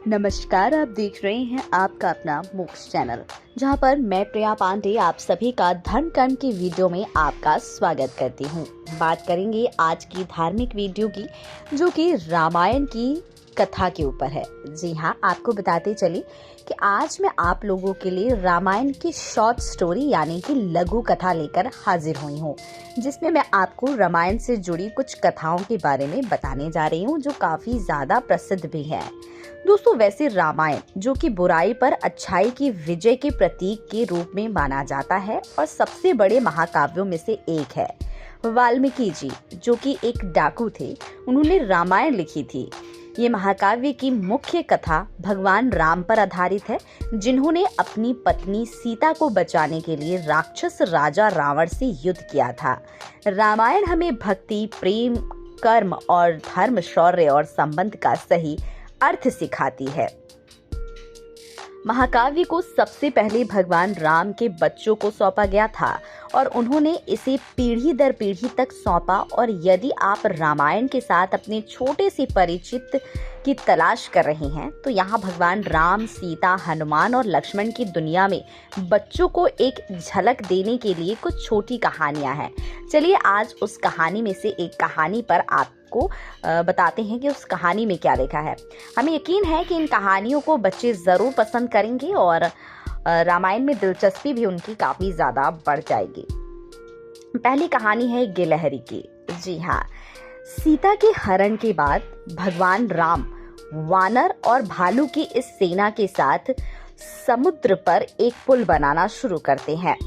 नमस्कार, आप देख रहे हैं आपका अपना मोक्ष चैनल, जहां पर मैं प्रिया पांडे आप सभी का धर्म कर्म की वीडियो में आपका स्वागत करती हूं। बात करेंगे आज की धार्मिक वीडियो की, जो कि रामायण की कथा के ऊपर है। जी हां, आपको बताते चले कि आज मैं आप लोगों के लिए रामायण की शॉर्ट स्टोरी यानी कि लघु कथा लेकर हाजिर हुई हूं, जिसमें मैं आपको रामायण से जुड़ी कुछ कथाओं के बारे में बताने जा रही हूं, जो काफी ज्यादा प्रसिद्ध भी है। दोस्तों, वैसे रामायण, जो कि बुराई पर अच्छाई की विजय के प्रतीक के रूप में माना जाता है और सबसे बड़े महाकाव्यों में से एक है। वाल्मीकि जी, जो कि एक डाकू थे, उन्होंने रामायण लिखी थी। ये महाकाव्य की मुख्य कथा भगवान राम पर आधारित है, जिन्होंने अपनी पत्नी सीता को बचाने के लिए राक्षस राजा रावण से युद्ध किया था। रामायण हमें भक्ति, प्रेम, कर्म और धर्म, शौर्य और संबंध का सही अर्थ सिखाती है। महाकाव्य को सबसे पहले भगवान राम के बच्चों को सौंपा गया था और उन्होंने इसे पीढ़ी दर पीढ़ी तक सौंपा। और यदि आप रामायण के साथ अपने छोटे से परिचित की तलाश कर रहे हैं, तो यहाँ भगवान राम, सीता, हनुमान और लक्ष्मण की दुनिया में बच्चों को एक झलक देने के लिए कुछ छोटी कहानियां हैं। चलिए आज उस कहानी में से एक कहानी पर आपको बताते हैं कि उस कहानी में क्या लिखा है। हमें यकीन है कि इन कहानियों को बच्चे जरूर पसंद करेंगे और रामायण में दिलचस्पी भी उनकी काफी ज्यादा बढ़ जाएगी। पहली कहानी है गिलहरी की। जी हाँ, सीता के हरण के बाद भगवान राम वानर और भालू की इस सेना के साथ समुद्र पर एक पुल बनाना शुरू करते हैं,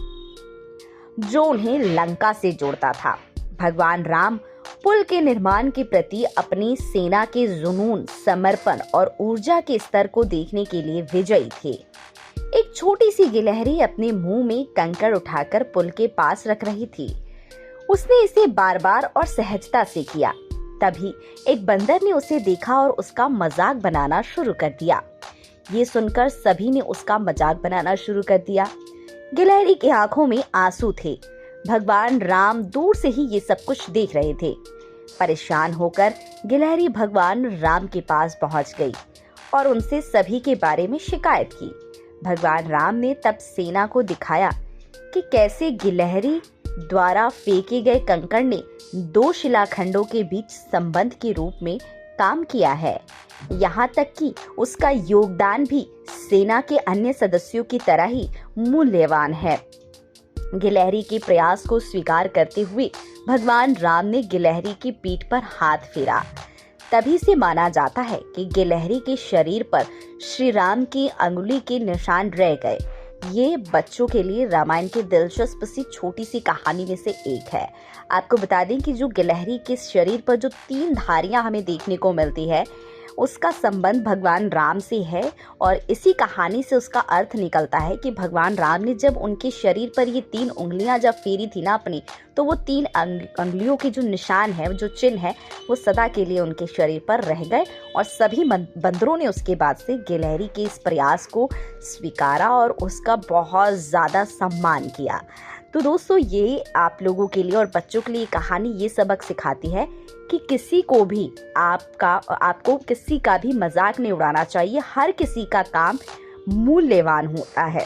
जो उन्हें लंका से जोड़ता था। भगवान राम पुल के निर्माण के प्रति अपनी सेना के जुनून, समर्पण और ऊर्जा के स्तर को देखने के लिए विजयी थे। एक छोटी सी गिलहरी अपने मुंह में कंकड़ उठाकर पुल के पास रख रही थी। उसने इसे बार बार और सहजता से किया। तभी एक बंदर ने उसे देखा और उसका मजाक बनाना शुरू कर दिया। ये सुनकर सभी ने उसका मजाक बनाना शुरू कर दिया। गिलहरी की आंखों में आंसू थे। भगवान राम दूर से ही ये सब कुछ देख रहे थे। परेशान होकर गिलहरी भगवान राम के पास पहुंच गई और उनसे सभी के बारे में शिकायत की। भगवान राम ने तब सेना को दिखाया कि कैसे गिलहरी द्वारा फेंके गए कंकड़ ने दो शिलाखंडों के बीच संबंध के रूप में काम किया है। यहाँ तक कि उसका योगदान भी सेना के अन्य सदस्यों की तरह ही मूल्यवान है। गिलहरी के प्रयास को स्वीकार करते हुए भगवान राम ने गिलहरी की पीठ पर हाथ फेरा। तभी से माना जाता है कि गिलहरी के शरीर पर श्री राम की अंगुली के निशान रह गए। ये बच्चों के लिए रामायण की दिलचस्प सी छोटी सी कहानी में से एक है। आपको बता दें कि जो गिलहरी के शरीर पर जो 3 धारियां हमें देखने को मिलती है, उसका संबंध भगवान राम से है। और इसी कहानी से उसका अर्थ निकलता है कि भगवान राम ने जब उनके शरीर पर ये 3 उंगलियां जब फेरी थी ना अपनी, तो वो 3 उंगलियों के जो निशान है, जो चिन्ह है, वो सदा के लिए उनके शरीर पर रह गए। और सभी बंदरों ने उसके बाद से गिलहरी के इस प्रयास को स्वीकारा और उसका बहुत ज्यादा सम्मान किया। तो दोस्तों, ये आप लोगों के लिए और बच्चों के लिए कहानी ये सबक सिखाती है कि किसी को भी आपको किसी का भी मजाक नहीं उड़ाना चाहिए। हर किसी का काम मूल्यवान होता है।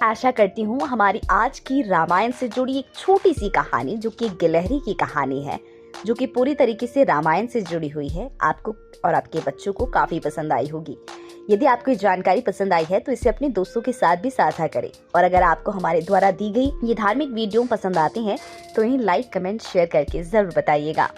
आशा करती हूँ हमारी आज की रामायण से जुड़ी एक छोटी सी कहानी, जो कि गिलहरी की कहानी है, जो कि पूरी तरीके से रामायण से जुड़ी हुई है, आपको और आपके बच्चों को काफी पसंद आई होगी। यदि आपको ये जानकारी पसंद आई है तो इसे अपने दोस्तों के साथ भी साझा करें। और अगर आपको हमारे द्वारा दी गई ये धार्मिक वीडियो पसंद आते हैं तो इन्हें लाइक, कमेंट, शेयर करके जरूर बताइएगा।